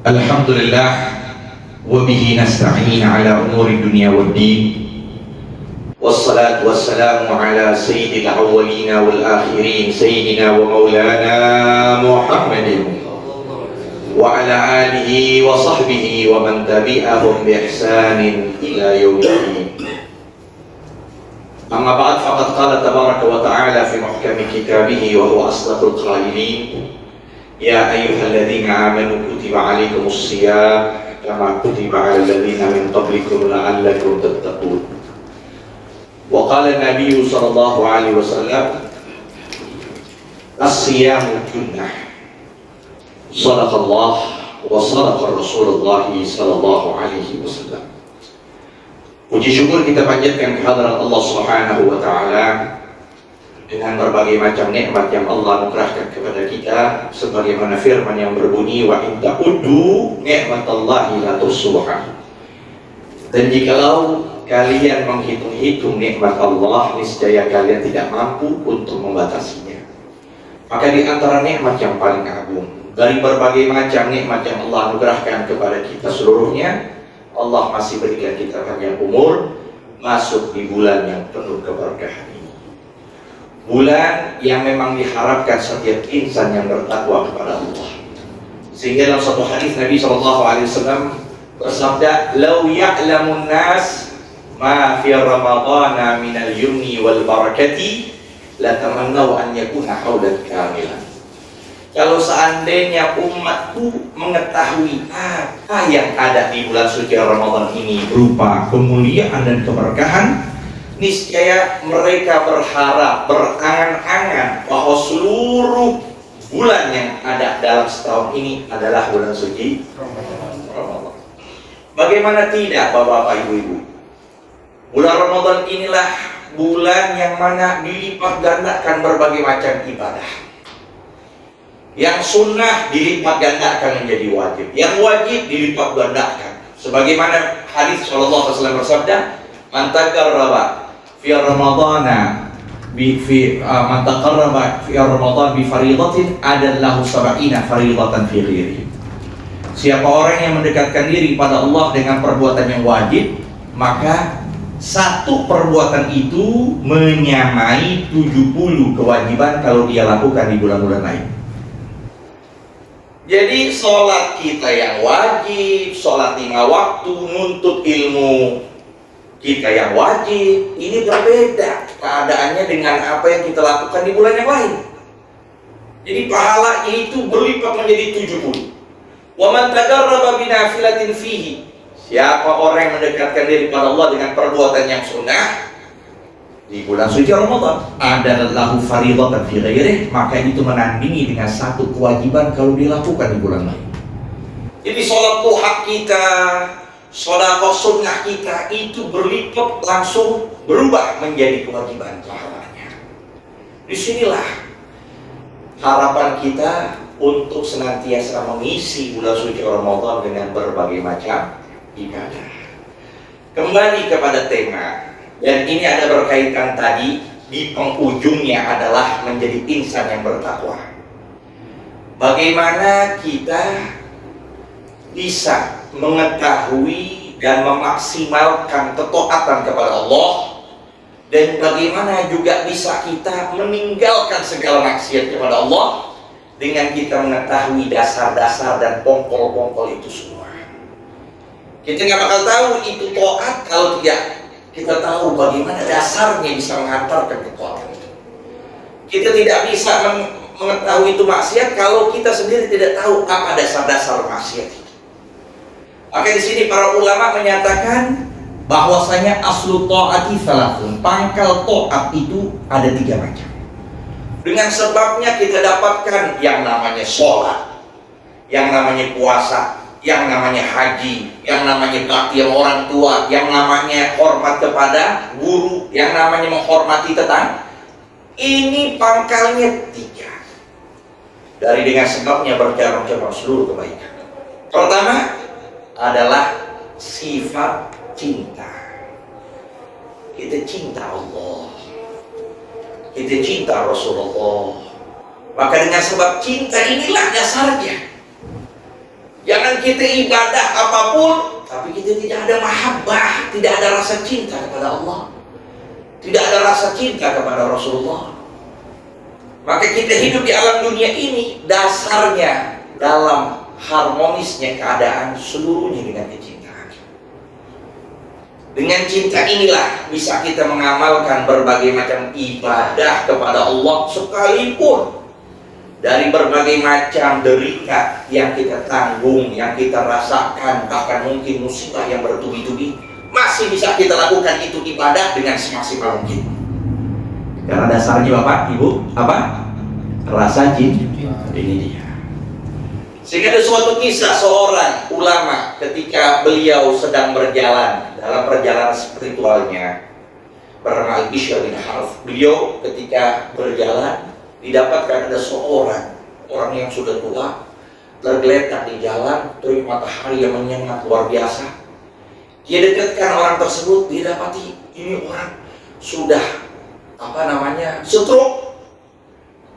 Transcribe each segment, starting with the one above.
Alhamdulillah wa bihi nasta'in ala umuri dunya waddin. Wassalatu wassalamu ala sayyidil awwalina wal akhirin sayyidina wa maulana Muhammadin wa ala alihi wa sahbihi wa man tabi'ahum bi ihsanin ila yaumiddin. Amma ba'd, faqad qala tabaraka wa ta'ala fi muhkami kitabihi wa huwa asdaqul qailin. Ya ayyuhalladzina amanu kutiba alaikumus shiyam kama kutiba alal ladzina min qablikum la'allakum tattaqun. Wa qala an-nabiy sallallahu alaihi wasallam, as-siyamu junnah. Shadaqallah wa shadaqa Rasulullah sallallahu alaihi wasallam. Puji syukur kita panjatkan kehadirat Allah Subhanahu wa taala dengan berbagai macam nikmat yang Allah anugerahkan kepada kita, sebagaimana firman yang berbunyi wa in ta'uddu ni'matallahi la tuhsuha. Dan jikalau kalian menghitung-hitung nikmat Allah, niscaya kalian tidak mampu untuk membatasinya. Maka di antara nikmat yang paling agung dari berbagai macam nikmat yang Allah anugerahkan kepada kita seluruhnya, Allah masih berikan kita panjang umur, masuk di bulan yang penuh keberkahan ini. Bulan yang memang diharapkan setiap insan yang bertakwa kepada Allah. Sehingga dalam satu hadis Nabi SAW bersabda, "Lau ya'lamun nas ma fi Ramadana minal yumni wal barakati, la tamannau an yakuna haulan kamilan." Kalau seandainya umatku mengetahui apa yang ada di bulan suci Ramadan ini berupa kemuliaan dan keberkahan, niscaya mereka berharap, berangan-angan bahwa seluruh bulan yang ada dalam setahun ini adalah bulan suci Ramadan. Bagaimana tidak, Bapak-bapak, Ibu-ibu? Bulan Ramadan inilah bulan yang mana dilipat gandakan berbagai macam ibadah. Yang sunnah dilipat gandakan menjadi wajib, yang wajib dilipat gandakan. Sebagaimana hadis Rasulullah SAW bersabda, "Man taqarraba fi Ramadana man taqarraba fi Ramadan bi fariidatin adallahu sab'ina fariidatan fi ghairihi." Siapa orang yang mendekatkan diri pada Allah dengan perbuatan yang wajib, maka satu perbuatan itu menyamai 70 kewajiban kalau dia lakukan di bulan-bulan lain. Jadi sholat kita yang wajib, sholat 5 waktu, nuntut ilmu kita yang wajib, ini berbeda keadaannya dengan apa yang kita lakukan di bulan yang lain. Jadi pahalanya itu berlipat menjadi 70. Wa man taqarraba bi nafilatin fihi, siapa orang yang mendekatkan diri pada Allah dengan perbuatan yang sunnah di bulan suci Ramadan, adalah fariidatan fi ghairihi, maka itu menandingi dengan satu kewajiban kalau dilakukan di bulan lain. Jadi sholat duha kita, sedekah sunnah kita itu berlipat langsung berubah menjadi kewajiban pahalanya. Disinilah harapan kita untuk senantiasa mengisi bulan suci Ramadan dengan berbagai macam ibadah. Kembali kepada tema, dan ini ada berkaitan tadi, di penghujungnya adalah menjadi insan yang bertakwa. Bagaimana kita bisa mengetahui dan memaksimalkan ketaatan kepada Allah, dan bagaimana juga bisa kita meninggalkan segala maksiat kepada Allah dengan kita mengetahui dasar-dasar dan pongkol-pongkol itu semua. Kita nggak bakal tahu itu taat kalau tidak kita tahu bagaimana dasarnya bisa mengantarkan ketaatan itu. Kita tidak bisa mengetahui itu maksiat kalau kita sendiri tidak tahu apa dasar-dasar maksiat itu. Maka di sini para ulama menyatakan bahwasanya aslu ta'ati salafun, pangkal taat itu ada 3 macam. Dengan sebabnya kita dapatkan yang namanya sholat, yang namanya puasa, yang namanya haji, yang namanya bakti orang tua, yang namanya hormat kepada guru, yang namanya menghormati tetangga. Ini pangkalnya 3. Dari dengan sebabnya bercabang-cabang seluruh kebaikan. Pertama adalah sifat cinta. Kita cinta Allah, kita cinta Rasulullah. Maka dengan sebab cinta inilah dasarnya. Jangan Kadang kita ibadah apapun, tapi kita tidak ada mahabbah, tidak ada rasa cinta kepada Allah, tidak ada rasa cinta kepada Rasulullah. Maka kita hidup di alam dunia ini dasarnya dalam harmonisnya keadaan seluruhnya dengan kecintaan. Dengan cinta inilah bisa kita mengamalkan berbagai macam ibadah kepada Allah, sekalipun dari berbagai macam derita yang kita tanggung, yang kita rasakan, bahkan mungkin musibah yang bertubi-tubi, masih bisa kita lakukan itu ibadah dengan semaksimal mungkin. Karena dasarnya Bapak, Ibu, apa? Rasa cinta. Ini dia. Sehingga ada suatu kisah seorang ulama ketika beliau sedang berjalan dalam perjalanan spiritualnya, bernama Al-Bishr bin Harith. Beliau ketika berjalan didapatkan ada seorang orang yang sudah tua tergeletak di jalan, terik matahari yang menyengat luar biasa. Dia dekatkan orang tersebut, dia dapati ini orang sudah stroke,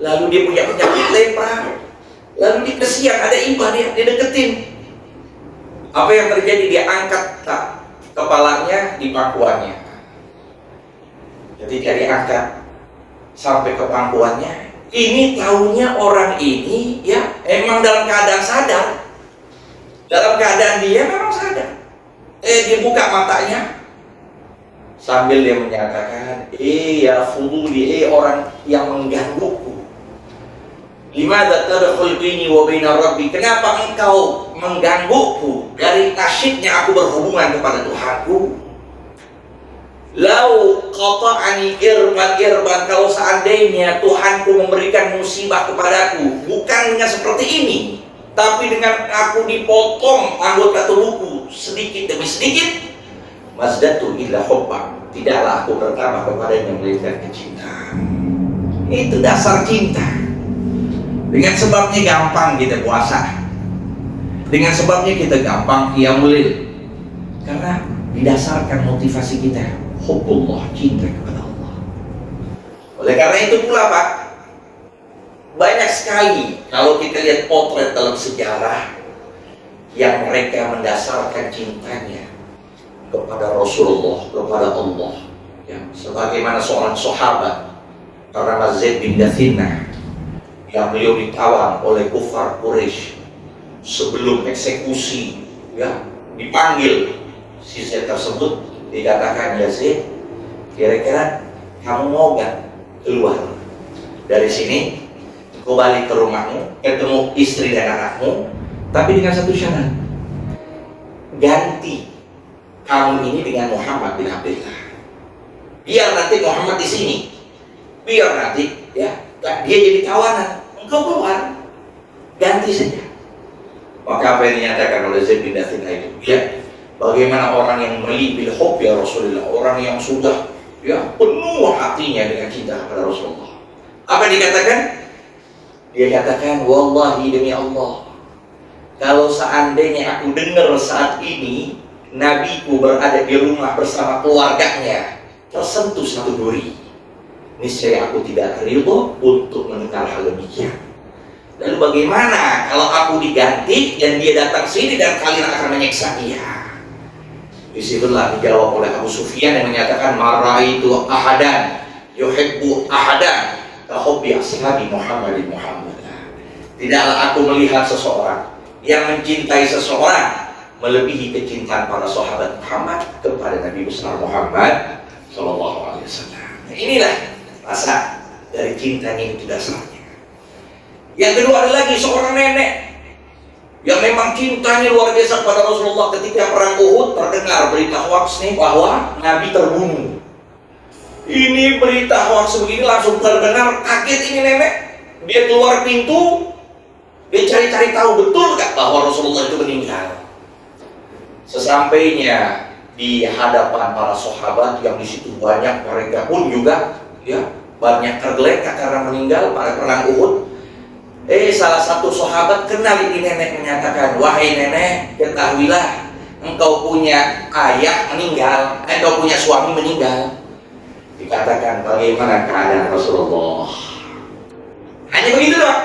lalu dia punya penyakit lepra, lalu di kesian ada iba, dia deketin. Apa yang terjadi? Dia angkat kepalanya di pangkuannya. Ketika diangkat sampai ke pangkuannya, ini tahunya orang ini ya emang dalam keadaan sadar, dalam keadaan dia memang sadar. Dia buka matanya sambil dia menyatakan, ya fuduli, orang yang menggangguku, limadza tadkhul baini wa baina rabbi, kenapa engkau menggangguku dari asyiknya aku berhubungan kepada Tuhanku? Lau qata'ani irban, kalau seandainya Tuhanku memberikan musibah kepadaku bukan dengan seperti ini, tapi dengan aku dipotong anggota tubuhku sedikit demi sedikit, mazdatu illa hubba, tidaklah aku bertambah kepadanya melainkan kecintaan. Itu dasar cinta. Dengan sebabnya gampang kita puasa, dengan sebabnya kita gampang qiyamul lail, karena didasarkan motivasi kita hubbullah, cinta kepada Allah. Oleh karena itu pula Pak, banyak sekali kalau kita lihat potret dalam sejarah yang mereka mendasarkan cintanya kepada Rasulullah, kepada Allah, ya, sebagaimana seorang sahabat bernama Zaid bin Dathinah yang beliau ditawan oleh kufar Quraisy sebelum eksekusi, ya, dipanggil si Zaid tersebut, dikatakan, ya Zaid, kira-kira kamu mau gak keluar dari sini, kau balik ke rumahmu, ketemu istri dan anakmu, tapi dengan satu syarat, ganti kamu ini dengan Muhammad bin Abdullah. Biar nanti Muhammad di sini, biar nanti ya dia jadi tawanan, engkau keluar, ganti saja. Maka apa yang dinyatakan oleh Zaid bin Dathinah itu, ya, bagaimana orang yang meli bil hub ya Rasulullah, orang yang sudah ya penuh hatinya dengan cinta kepada Rasulullah. Apa yang dikatakan? Dia katakan, wallahi demi Allah, kalau seandainya aku dengar saat ini nabiku berada di rumah bersama keluarganya tersentuh satu duri, niscaya aku tidak ridho untuk mendengar hal demikian. Lalu bagaimana kalau aku diganti dan dia datang sini dan kalian akan menyiksa dia? Disitulah dijawab oleh Abu Sufyan yang menyatakan, maraitu ahadan yuhibbu ahadan kahubbi ashabi Muhammadin Muhammad. Tidaklah aku melihat seseorang yang mencintai seseorang melebihi kecintaan para sahabat Muhammad kepada Nabi besar Muhammad Sallallahu Alaihi Wasallam. Inilah rasa dari cintanya itu dasarnya. Yang kedua ada lagi seorang nenek yang memang cintanya luar biasa kepada Rasulullah. Ketika perang Uhud terdengar berita hoax nih bahwa Nabi terbunuh. Ini berita hoax begini langsung terdengar, kaget ini nenek. Dia keluar pintu, dia cari-cari tahu betul gak bahwa Rasulullah itu meninggal. Sesampainya di hadapan para sahabat yang di situ banyak, mereka pun juga ya banyak tergeletak karena meninggal pada perang Uhud. Salah satu sahabat kenal ini nenek, menyatakan, wahai nenek, ketahuilah engkau punya ayah meninggal, engkau punya suami meninggal. Dikatakan, bagaimana keadaan Rasulullah? Hanya begitu doang.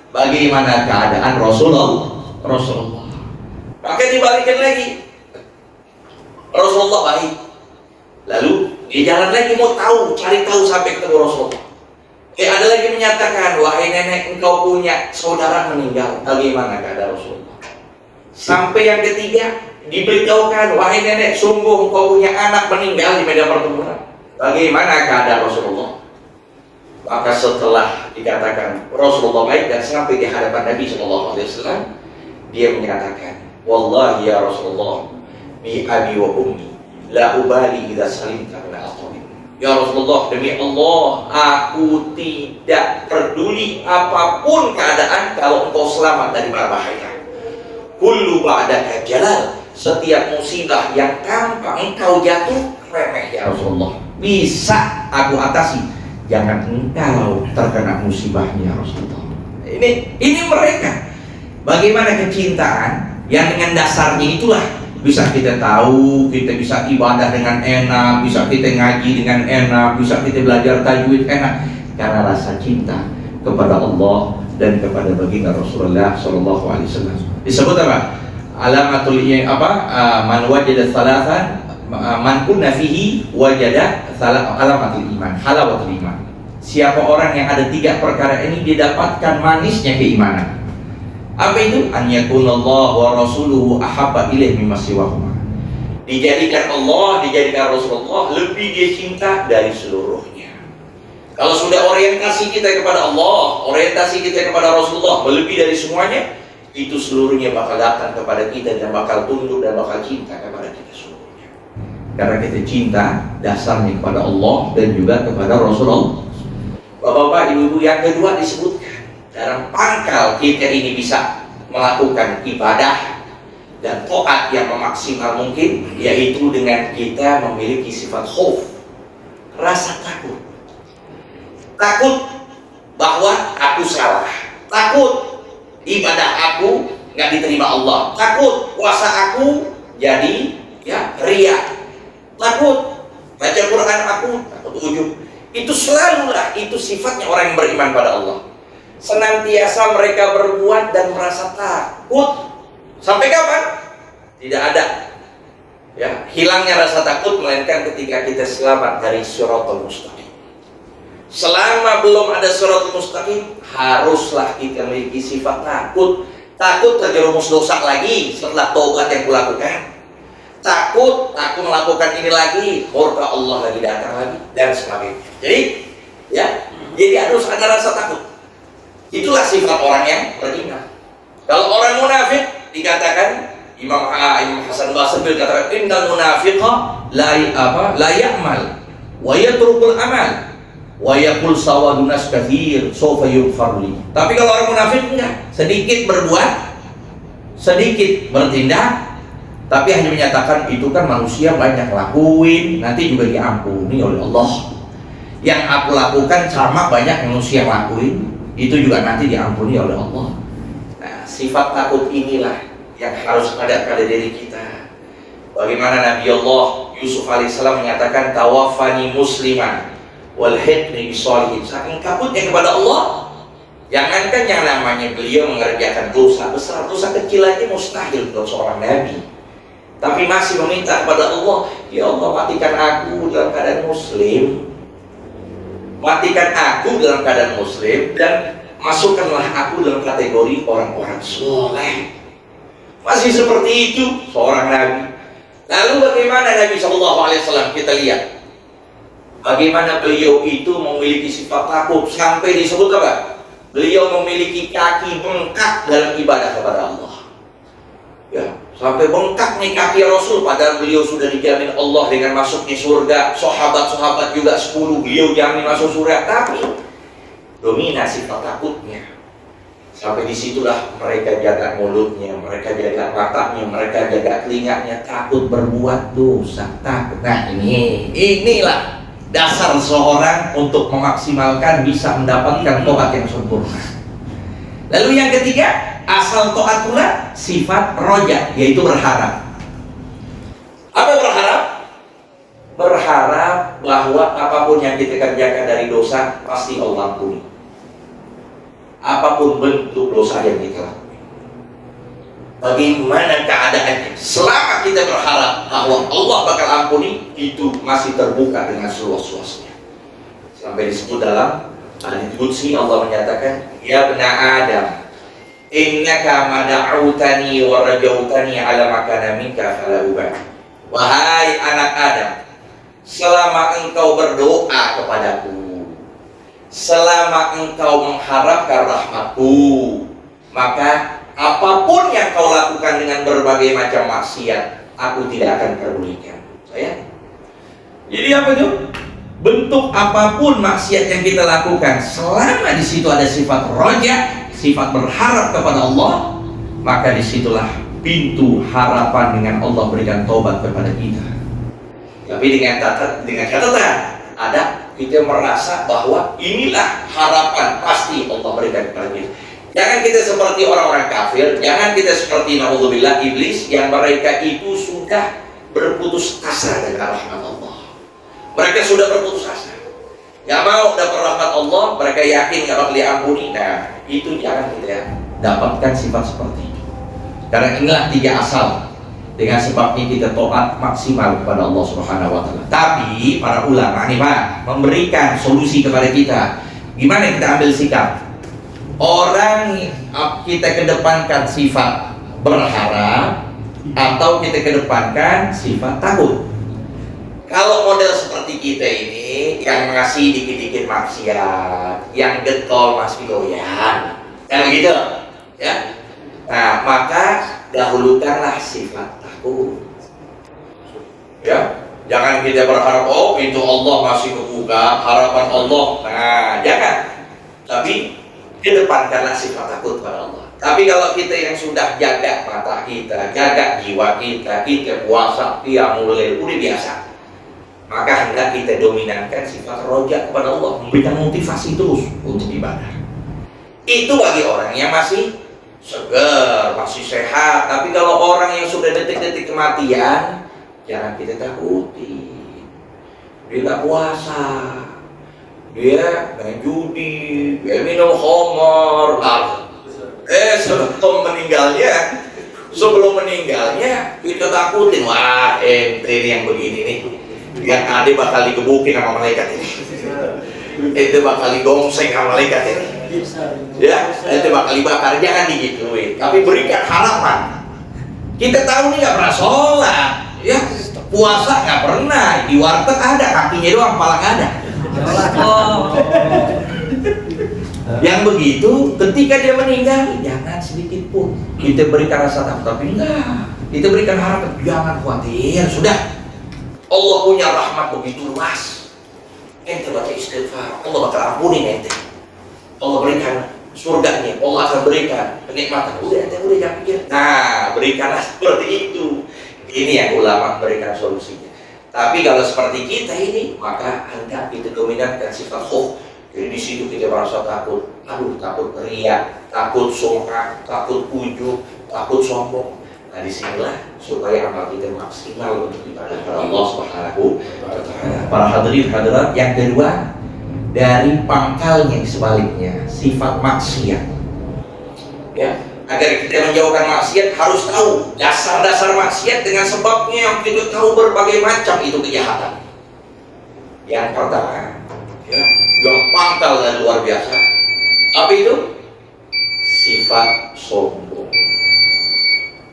Bagaimana keadaan Rasulullah? Maka dibalikin lagi. Rasulullah baik. Lalu dia jalan lagi mau tahu, cari tahu sampai ketemu Rasulullah. Ada lagi menyatakan, wahai nenek, engkau punya saudara meninggal. Bagaimana keadaan Rasulullah? Sampai yang ketiga diberitahukan, wahai nenek, sungguh engkau punya anak meninggal di medan pertempuran. Bagaimana keadaan Rasulullah? Maka setelah dikatakan Rasulullah baik dan sampai di hadapan Nabi SAW, dia menyatakan, wallahi ya Rasulullah, bi abi wa ummi, la ubali idza salimta min al-aqabin. Ya Rasulullah, demi Allah, aku tidak peduli apapun keadaan kalau engkau selamat dari bahaya. Kullu ba'daka jalal, setiap musibah yang tanpa engkau jatuh remeh ya Rasulullah, bisa aku atasi. Jangan engkau terkena musibahnya Rasulullah. Ini mereka. Bagaimana kecintaan yang dengan dasarnya itulah bisa kita tahu, kita bisa ibadah dengan enak, bisa kita ngaji dengan enak, bisa kita belajar tajwid enak, karena rasa cinta kepada Allah dan kepada baginda Rasulullah Shallallahu Alaihi Wasallam. Disebut apa? Alamatul man wajada salatan, man kunna fihi wajada alamatul iman, halawatul iman. Siapa orang yang ada tiga perkara ini, dia dapatkan manisnya keimanan. Apa itu? An yakunallahu wa rasuluhu ahabba ilaih mimma siwahuma. Dijadikan Allah, dijadikan Rasulullah lebih dia cinta dari seluruhnya. Kalau sudah orientasi kita kepada Allah, orientasi kita kepada Rasulullah melebihi dari semuanya, itu seluruhnya bakal datang kepada kita dan bakal tunduk dan bakal cinta kepada kita seluruhnya. Karena kita cinta dasarnya kepada Allah dan juga kepada Rasulullah. Bapak-bapak, ibu-ibu, yang kedua disebutkan dalam pangkal kita ini bisa melakukan ibadah dan taat yang memaksimal mungkin, yaitu dengan kita memiliki sifat khauf, rasa takut. Takut bahwa aku salah, takut ibadah aku nggak diterima Allah, takut puasa aku jadi riya, takut baca Quran aku takut ujub. Itu selalulah, itu sifatnya orang yang beriman pada Allah. Senantiasa mereka berbuat dan merasa takut. Sampai kapan? Tidak ada hilangnya rasa takut, melainkan ketika kita selamat dari siratal mustaqim. Selama belum ada siratal mustaqim, haruslah kita memiliki sifat takut. Takut terjerumus dosa lagi setelah taubat yang kulakukan. Takut aku melakukan ini lagi, murka Allah lagi datang lagi, dan sebagainya. Jadi harus ada rasa takut. Itulah sifat orang yang beriman. Kalau orang munafik dikatakan, Imam Hasan Basri katakan, innal munafiqa la ya'mal wa yatrukul amal wa yaqul sawadun nas katsir sawfa yughfar li. Tapi kalau orang munafik enggak, sedikit berbuat, sedikit bertindak, tapi hanya menyatakan itu kan manusia banyak lakuin, nanti juga diampuni oleh Allah. Yang aku lakukan sama banyak manusia lakuin, itu juga nanti diampuni oleh Allah. Nah, sifat takut inilah yang harus ada pada diri kita. Bagaimana Nabi Allah Yusuf alaihissalam menyatakan, tawaffani musliman walhiqni bisolihin. Saking takutnya kepada Allah, jangankan yang namanya beliau mengerjakan dosa besar, dosa kecil aja mustahil untuk seorang Nabi, tapi masih meminta kepada Allah, ya Allah, matikan aku dalam keadaan muslim, matikan aku dalam keadaan muslim, dan masukkanlah aku dalam kategori orang-orang soleh. Masih seperti itu seorang Nabi. Lalu bagaimana Nabi SAW? Kita lihat bagaimana beliau itu memiliki sifat takut, sampai disebut apa? Beliau memiliki kaki bengkak dalam ibadah kepada Allah. Sampai bengkak nih kaki Rasul, padahal beliau sudah dijamin Allah dengan masuknya surga. Sahabat-sahabat juga 10 beliau jamin masuk surga, tapi dominasi sifat takutnya. Sampai disitulah mereka jaga mulutnya, mereka jaga matanya, mereka jaga telinganya, takut berbuat dosa, takut. Nah, inilah dasar seorang untuk memaksimalkan bisa mendapatkan taat yang sempurna. Lalu yang ketiga, asal taat pula sifat roja, yaitu berharap. Apa berharap? Berharap bahwa apapun yang kita kerjakan dari dosa pasti Allah ampuni. Apapun bentuk dosa yang kita lakukan. Bagaimana keadaan ibadahnya. Selama kita berharap bahwa Allah bakal ampuni, itu masih terbuka dengan seluas-luasnya. Sampai disebut dalam hadits qudsi, Allah menyatakan, ya bena Adam, innaka mada'utani wa rajautani ala makana minka fala ubali. Wahai anak Adam, selama engkau berdoa kepadaku, selama engkau mengharapkan rahmatku, maka apapun yang kau lakukan dengan berbagai macam maksiat, aku tidak akan pedulikan. Jadi apa itu? Bentuk apapun maksiat yang kita lakukan, selama di situ ada sifat roja, sifat berharap kepada Allah, maka disitulah pintu harapan dengan Allah berikan taubat kepada kita. Tapi dengan catatan, ada kita merasa bahwa inilah harapan pasti Allah berikan kepada kita. Jangan kita seperti orang-orang kafir, jangan kita seperti naudzubillah iblis yang mereka itu sudah berputus asa dengan rahmat Allah. Mereka sudah berputus asa, nggak mau dapat rahmat Allah, mereka yakin nggak bakal diampuni. Nah, itu jangan kita dapatkan sifat seperti itu. Karena inilah tiga asal. Dengan sebabnya kita taat maksimal kepada Allah Subhanahu wa taala. Tapi para ulama nih Pak memberikan solusi kepada kita. Gimana kita ambil sikap? Orang kita kedepankan sifat berharap atau kita kedepankan sifat takut. Kalau model seperti kita ini yang ngasih dikit-dikit maksiat, yang getol masih goyang, kan begitu, ya? Nah, maka dahulukanlah sifat takut. Ya, jangan kita berharap oh pintu Allah masih kebuka, harapan Allah. Nah, jangan. Tapi kedepankanlah sifat takut pada Allah. Tapi kalau kita yang sudah jaga mata kita, jaga jiwa kita, kita puasa, qiyamul lail, udah biasa, maka hendak kita dominankan sifat roja kepada Allah, memberikan motivasi terus untuk ibadah. Itu bagi orang yang masih segar, masih sehat. Tapi kalau orang yang sudah detik-detik kematian, jangan kita takuti. Dia nggak puasa, dia main judi, dia minum khamar. Sebelum meninggalnya kita takutin, wah ente ini yang begini nih, yang ada bakal digebukin sama malaikat ini, ente bakal digongseng sama malaikat ini, ya, ente bakal dibakar. Jangan digituin, tapi berikan harapan. Kita tahu nih nggak pernah sholat, ya, puasa nggak pernah, di warteg ada kakinya doang, kepala nggak ada. Yang begitu, ketika dia meninggal, jangan sedikit pun kita berikan rasa takut, tapi enggak, kita berikan harapan, jangan khawatir, sudah. Allah punya rahmat begitu luas. Ente baca istighfar, Allah bakal ampuni ente. Allah berikan surganya, Allah akan berikan kenikmatan. Udah jangan pikir. Nah, berikanlah seperti itu. Ini yang ulama berikan solusinya. Tapi kalau seperti kita ini, maka anda kita dominankan sifat khauf. Jadi di situ kita merasa takut, takut riya, takut sum'ah, takut ujub, takut sombong. Nah, disinilah supaya amal kita maksimal untuk ibadah kepada Allah Subhanahu wa taala. Para hadirin hadirat, yang kedua dari pangkalnya sebaliknya, sifat maksiat. Ya, agar kita menjauhkan maksiat harus tahu dasar-dasar maksiat dengan sebabnya yang kita tahu berbagai macam itu kejahatan. Yang pertama, ya, yang pangkal dan luar biasa, apa itu? Sifat sombong.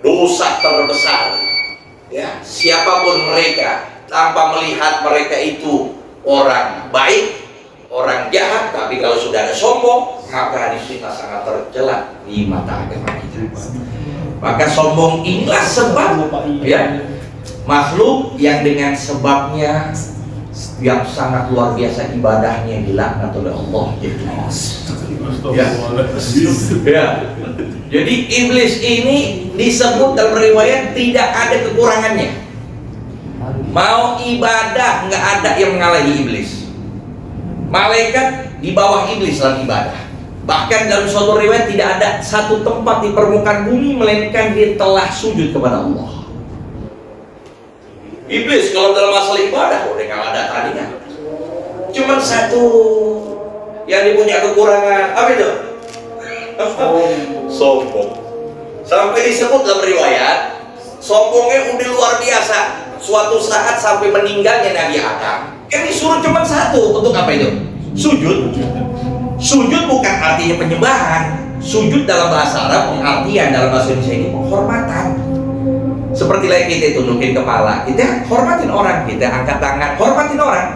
Dosa terbesar, ya, siapapun mereka, tanpa melihat mereka itu orang baik, orang jahat, tapi kalau sudah ada sombong, maka disini sangat tercela di mata agama kita. Maka sombong inilah sebab, ya, makhluk yang dengan sebabnya yang sangat luar biasa ibadahnya dilaknat oleh Allah. Ya. Ya. Jadi iblis ini disebut dalam riwayat tidak ada kekurangannya. Mau ibadah nggak ada yang mengalahi iblis. Malaikat di bawah iblis dalam ibadah. Bahkan dalam suatu riwayat tidak ada satu tempat di permukaan bumi melainkan dia telah sujud kepada Allah. Iblis kalau dalam masalah ibadah udah nggak ada tandingan. Cuman satu yang dia punya kekurangan, apa itu? Sombong. Sampai disebut dalam riwayat, Sombongnya udah luar biasa. Suatu saat sampai meninggalnya Nabi Adam, kan disuruh cuma satu. Untuk apa itu? Sujud. Sujud bukan artinya penyembahan. Sujud dalam bahasa Arab pengertian dalam bahasa Indonesia ini penghormatan. Seperti lain kita tundukin kepala, kita hormatin orang, kita angkat tangan, hormatin orang.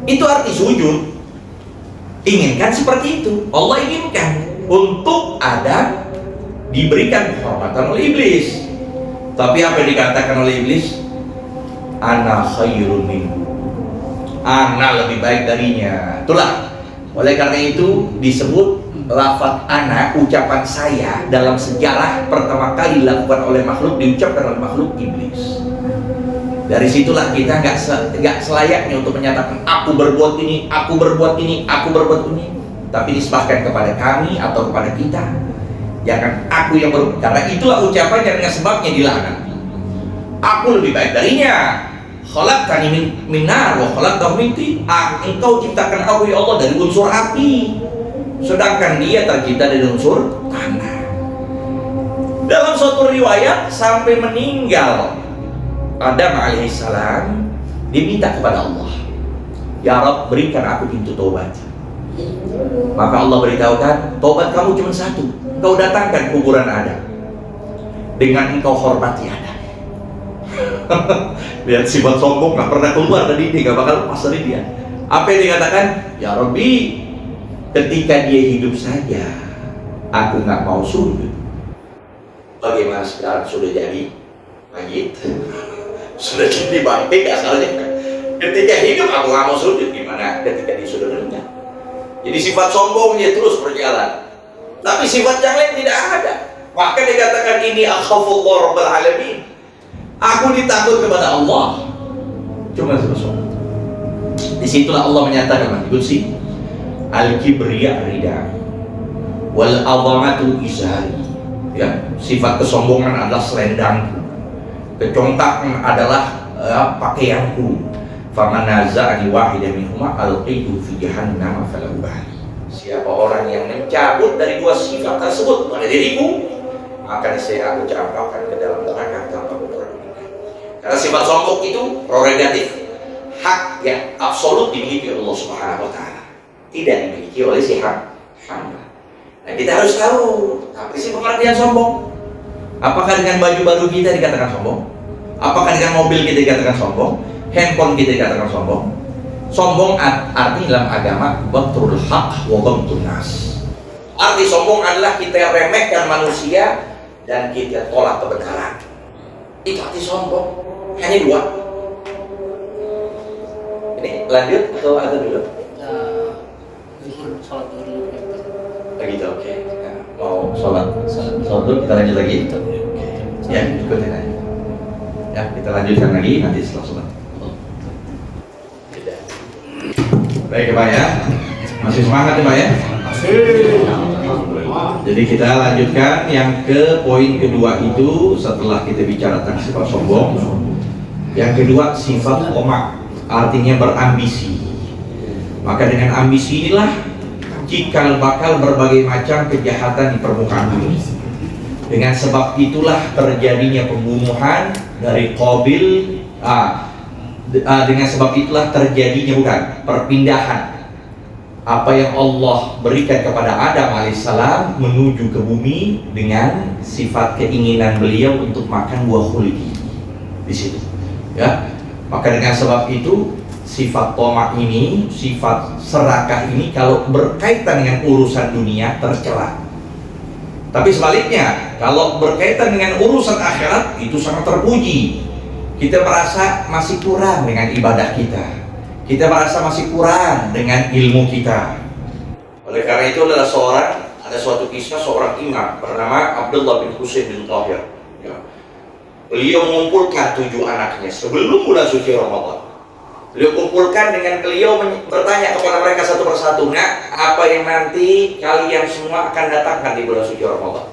Itu arti sujud. Inginkan seperti itu. Allah inginkan untuk Adam diberikan penghormatan oleh iblis. Tapi apa yang dikatakan oleh iblis? Ana khairun minhu. Ana lebih baik darinya. Itulah. Oleh karena itu disebut lafaz ana, ucapan saya dalam sejarah pertama kali dilakukan oleh makhluk, diucapkan oleh makhluk iblis. Dari situlah kita nggak selayaknya untuk menyatakan aku berbuat ini, aku berbuat ini, aku berbuat ini. Tapi disebahkan kepada kami atau kepada kita. Jangan aku yang berbuat. Karena itulah ucapannya dengan sebabnya dilaknat. Aku lebih baik darinya. Khalaqtani min nar wa khalaqtahu min tin. Engkau ciptakan aku ya Allah dari unsur api, sedangkan dia tercipta dari unsur tanah. Dalam suatu riwayat sampai meninggal Adam alaihissalam diminta kepada Allah, ya Rabb, berikan aku pintu tobat. Maka Allah beritahukan, tobat kamu cuma satu. Kau datangkan kuburan Adam dengan engkau hormati Adam. Lihat sifat sombong, nggak pernah keluar dari dia, nggak bakal lepas dari dia. Apa yang dikatakan? Ya Rabbi, ketika dia hidup saja aku nggak mau sujud. Bagaimana sekarang sudah jadi mayit, sudah jadi bangkai asalnya. Ketika hidup aku nggak mau sujud, gimana ketika dia sudah meninggal? Jadi sifat sombongnya terus berjalan, tapi sifat yang lain tidak ada. Maka dikatakan ini akhafullah rabbal alamin. Aku ditakut kepada Allah. Cuma sesuatu. Disitulah Allah menyatakan di Qudsi, al-kibriya rida wal azamatu izari. Ya, sifat kesombongan adalah selendangku, kecongkakan adalah pakaianku. Faman naza'ani wahidan minhuma alqitu fi jahannam falahu bari. Siapa orang yang mencabut dari dua sifat tersebut pada diriku, maka saya aku campakkan ke dalam neraka tanpa berperang. Karena sifat sombong itu prerogatif, hak yang absolut dimiliki Allah Subhanahu wa taala, tidak dimiliki oleh si hamba. Nah, kita harus tahu apa sih pengertian sombong. Apakah dengan baju baru kita dikatakan sombong? Apakah dengan mobil kita dikatakan sombong? Handphone kita dikatakan sombong? Sombong arti dalam agama batrul haq wa ghamtun nas. Arti sombong adalah kita remehkan manusia dan kita tolak kebenaran. Itu arti sombong. Hanya dua. Ini lanjut atau ada dulu? Sholat dulu. Begitu, oke. Nah, mau sholat dulu, kita lanjut lagi. Ya, ikutin aja. Ya, kita lanjutkan lagi nanti setelah sholat. Baik ya Pak ya. Masih semangat ya Pak ya? Jadi kita lanjutkan yang ke poin kedua itu setelah kita bicara tentang sifat sombong. Yang kedua sifat tamak, artinya berambisi. Maka dengan ambisi inilah cikal bakal berbagai macam kejahatan di permukaan bumi. Dengan sebab itulah terjadinya pembunuhan dari Qabil. Dengan sebab itulah terjadinya perpindahan apa yang Allah berikan kepada Adam alaihissalam menuju ke bumi dengan sifat keinginan beliau untuk makan buah khuldi di situ. Ya, maka dengan sebab itu sifat tamak ini, sifat serakah ini kalau berkaitan dengan urusan dunia tercela. Tapi sebaliknya, kalau berkaitan dengan urusan akhirat itu sangat terpuji. Kita merasa masih kurang dengan ibadah kita. Kita merasa masih kurang dengan ilmu kita. Oleh karena itu ada suatu kisah seorang imam bernama Abdullah bin Husain bin Tahir. Ya. Beliau mengumpulkan 7 anaknya sebelum bulan suci Ramadan. Beliau kumpulkan dengan beliau bertanya kepada mereka satu persatu, "Nak, apa yang nanti kalian semua akan datangkan di bulan suci Ramadan?"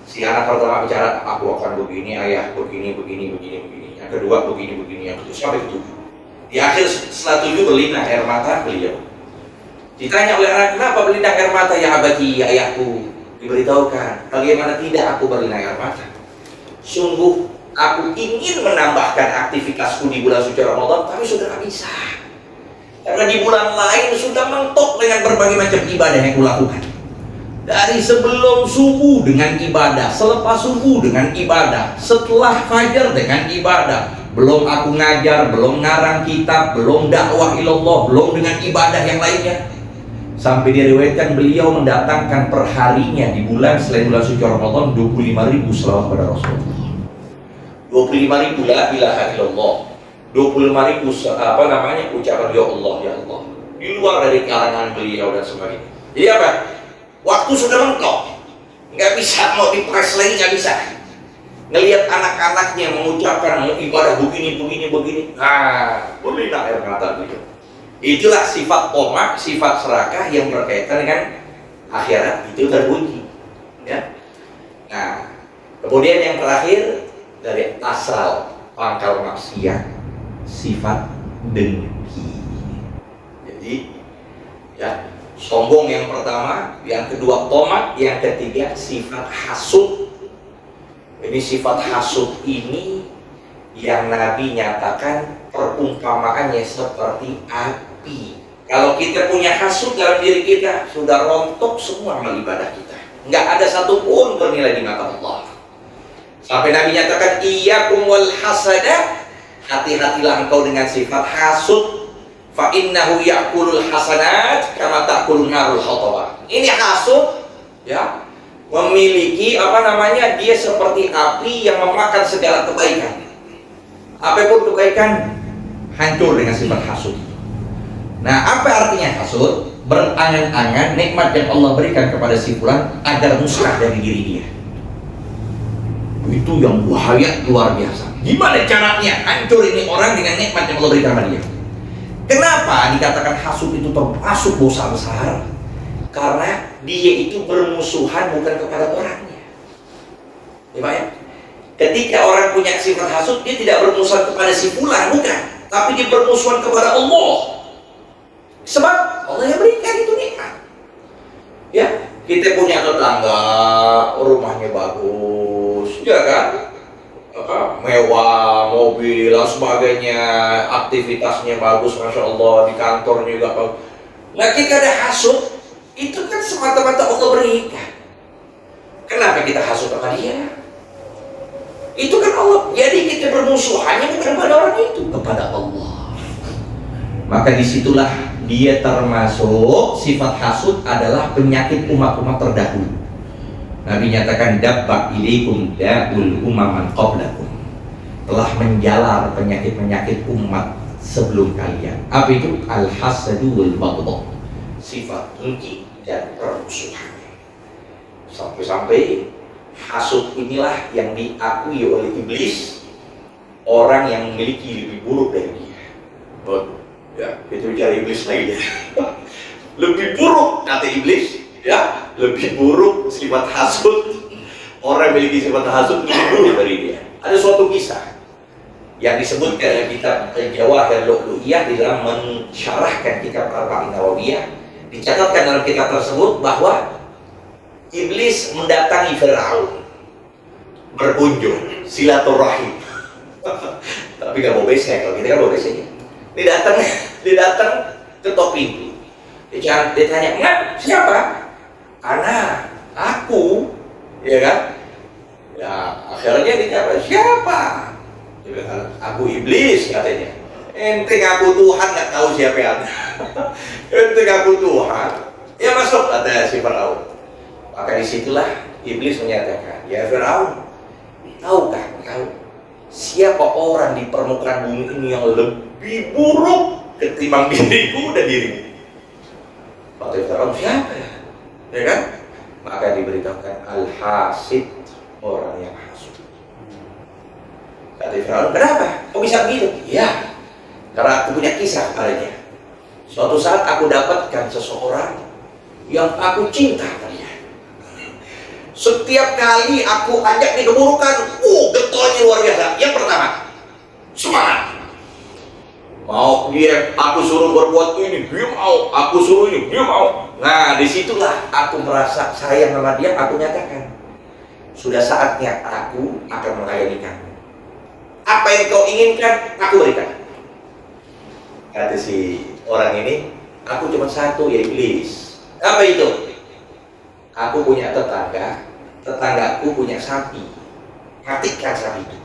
Si anak pertama bicara, "Aku akan begini, ayah, begini. Yang kedua begini, yang ketiga sampai ke 7. Di akhir setelah 7 berlinang air mata beliau. Ditanya oleh anak, "Kenapa berlinang air mata ya abadi, ya ayahku?" Diberitahukan, "Bagaimana tidak aku berlinang air mata? Sungguh Aku ingin menambahkan aktivitasku di bulan suci Ramadan, tapi sudah tidak bisa. Karena di bulan lain sudah mentok dengan berbagai macam ibadah yang kulakukan. Dari sebelum subuh dengan ibadah, selepas subuh dengan ibadah, setelah fajar dengan ibadah. Belum aku ngajar, belum ngarang kitab, belum dakwah ilallah, belum dengan ibadah yang lainnya. Sampai diriwayatkan beliau mendatangkan perharinya di bulan selain bulan suci Ramadan 25.000 selawat pada Rasulullah. 25.000 la ilaha illallah, 25.000 ucapan ya Allah ya Allah, di luar dari kalangan beliau dan sebagainya. Jadi apa? Waktu sudah mentok, nggak bisa mau dipres lagi, nggak bisa. Ngelihat anak-anaknya mengucapkan mau ibadah begini. Nah, berlinang air mata beliau. Itulah sifat tomak, sifat serakah yang berkaitan dengan akhirat, itu terbunyi. Ya. Nah, kemudian yang terakhir dari asal pangkal maksiat, sifat dengki. Jadi, ya, sombong yang pertama, yang kedua tomak, yang ketiga sifat hasud. Ini sifat hasud ini yang Nabi nyatakan perumpamaannya seperti api. Kalau kita punya hasud dalam diri kita, sudah rontok semua amal ibadah kita. Nggak ada satupun bernilai di mata Allah. Sampai Nabi nyatakan, iyyakum wal hasada, hati-hatilah engkau dengan sifat hasud. Fa innahu ya'kulul hasanat kama ta'kulun narul hatabah. Ini hasud, ya, memiliki dia seperti api yang memakan segala kebaikan. Apapun kebaikan hancur dengan sifat hasud. Nah, apa artinya hasud? Berangan-angan nikmat yang Allah berikan kepada si fulan agar musnah dari diri dia. Itu yang bahaya luar biasa. Gimana caranya hancur ini orang dengan nikmat yang Allah berikan kepada dia? Kenapa dikatakan hasud itu termasuk dosa besar? Karena dia itu bermusuhan bukan kepada orangnya. Ya, ketika orang punya sifat hasud, dia tidak bermusuhan kepada si fulan, bukan, tapi dia bermusuhan kepada Allah. Sebab Allah yang berikan itu nikmat. Ya, kita punya tetangga, rumahnya bagus, ya kan? Mewah, mobil, dan sebagainya, aktivitasnya bagus, masya Allah, di kantor juga bagus. Nah, kita ada hasud, itu kan semata-mata Allah berikan. Kenapa kita hasud sama dia? Itu kan Allah. Jadi kita bermusuhannya bukan pada orang itu, kepada Allah. Maka disitulah dia termasuk sifat hasud adalah penyakit umat-umat terdahulu. Nabi nyatakan dabba ilaikum da'ul umaman qablakum, telah menjalar penyakit-penyakit umat sebelum kalian. Apa itu? Al-hasadu wal baghdha, sifat dengki dan permusuhan. Sampai-sampai hasud inilah yang diakui oleh iblis, orang yang memiliki lebih buruk dari dia. Ya, itu bicara iblis lagi ya. Lebih buruk kata iblis, ya, lebih buruk sifat hasud. Orang yang memiliki sifat hasud lebih buruk dari dia. Ada suatu kisah yang disebutkan dalam kitab Jawahir Lu'lu'iyah di dalam mensyarahkan kitab Arba'in Nawawiyah. Dicatatkan dalam kitab tersebut bahwa iblis mendatangi Fir'aun, berkunjung, silaturahim. Tapi gak mau besek, kalau kita kan mau besek ya. Dia datang ketok pintu. Dia tanya, "Nggak, siapa?" "Anak, aku." Ya kan? Ya, akhirnya dia jawab, "Siapa?" Dia bilang, "Aku iblis," katanya. "Ente ngaku Tuhan, nggak tahu siapa yang ente ngaku Tuhan." Ya masuk, kata si Firaun. Maka disitulah iblis menyatakan, "Ya Firaun, tahukah kau siapa orang di permukaan bumi ini yang lebih buruk ketimbang diriku dan dirimu?" Kata Firaun, "Siapa ya?" Ya kan? Maka diberitakan al-hasid, orang yang hasud. Kata Firaun, "Kenapa? Kok bisa begitu?" "Ya, karena aku punya kisah padanya. Suatu saat aku dapatkan seseorang yang aku cinta padanya. Setiap kali aku ajak di keburukan, getolnya luar biasa. Yang pertama, semangat. Mau dia, aku suruh berbuat ini, dia mau. Aku suruh ini, dia mau. Nah, disitulah aku merasa sayang sama dia. Aku nyatakan, sudah saatnya aku akan melayani kamu. apa yang kau inginkan, aku berikan. Kata si orang ini, aku cuma satu, ya iblis. Apa itu? Aku punya tetangga, tetanggaku punya sapi. Matikan sapi itu.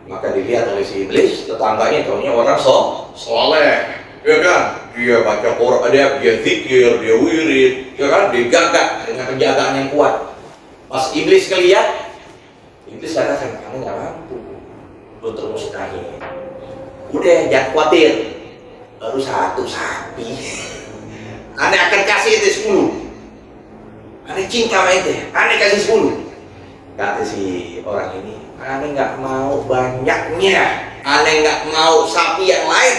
Maka dilihat oleh si iblis, tetangganya taunya orang soleh, ya kan? Dia baca Quran, dia zikir, dia wirid, ya kan? Dia gagak dengan penjagaan yang kuat. Pas iblis ngeliat, iblis katakan, kamu nggak mampu, lu termustahil. Udah, jangan khawatir, baru satu sapi. Aneh akan kasih itu 10. Aneh cinta sama itu, aneh kasih 10. Kata si orang ini, aneh nggak mau banyaknya, aneh nggak mau sapi yang lain,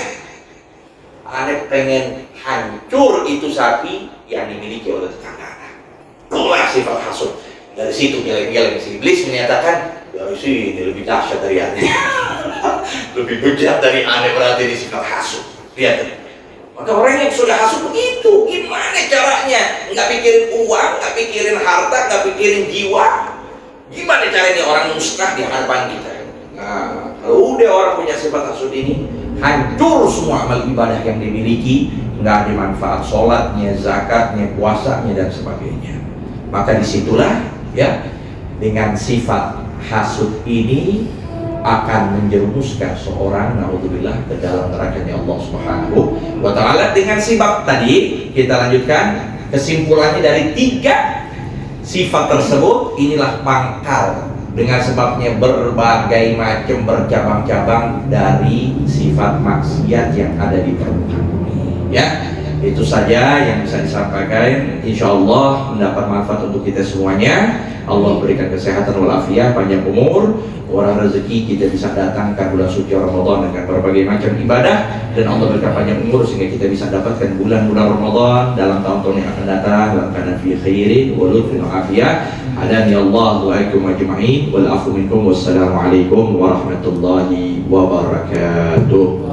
aneh pengen hancur itu sapi yang dimiliki oleh tetangga aneh. Itulah sifat hasud. Dari situ geleng-geleng si iblis menyatakan, dari sini lebih dahsyat dari aneh. Lebih bejat dari aneh berarti di sifat hasud. Lihat. Maka orang yang sudah hasud begitu, gimana caranya? Nggak pikirin uang, nggak pikirin harta, nggak pikirin jiwa. Gimana caranya orang musnah di hadapan kita? Nah, kalau udah orang punya sifat hasud ini, hancur semua amal ibadah yang dimiliki, nggak ada manfaat sholatnya, zakatnya, puasanya dan sebagainya. Maka disitulah ya, dengan sifat hasud ini akan menjerumuskan seorang, naudzubillah, ke dalam nerakanya Allah Subhanahu wa Ta'ala. Dengan sifat tadi kita lanjutkan kesimpulannya dari 3 sifat tersebut. Inilah pangkal, dengan sebabnya berbagai macam bercabang-cabang dari sifat maksiat yang ada di permukaan bumi. Ya, itu saja yang bisa disampaikan. Insya Allah mendapat manfaat untuk kita semuanya. Allah berikan kesehatan walafiat, panjang umur, orang rezeki, kita bisa datangkan bulan suci Ramadan dengan berbagai macam ibadah, dan Allah berikan panjang umur sehingga kita bisa dapatkan bulan-bulan Ramadan dalam tahun-tahun yang akan datang dalam keadaan fi khairin wa lutfin wa afiyah. Hadani Allah wa iyyakum ajma'in wal afu minkum. Wassalamualaikum warahmatullahi wabarakatuh.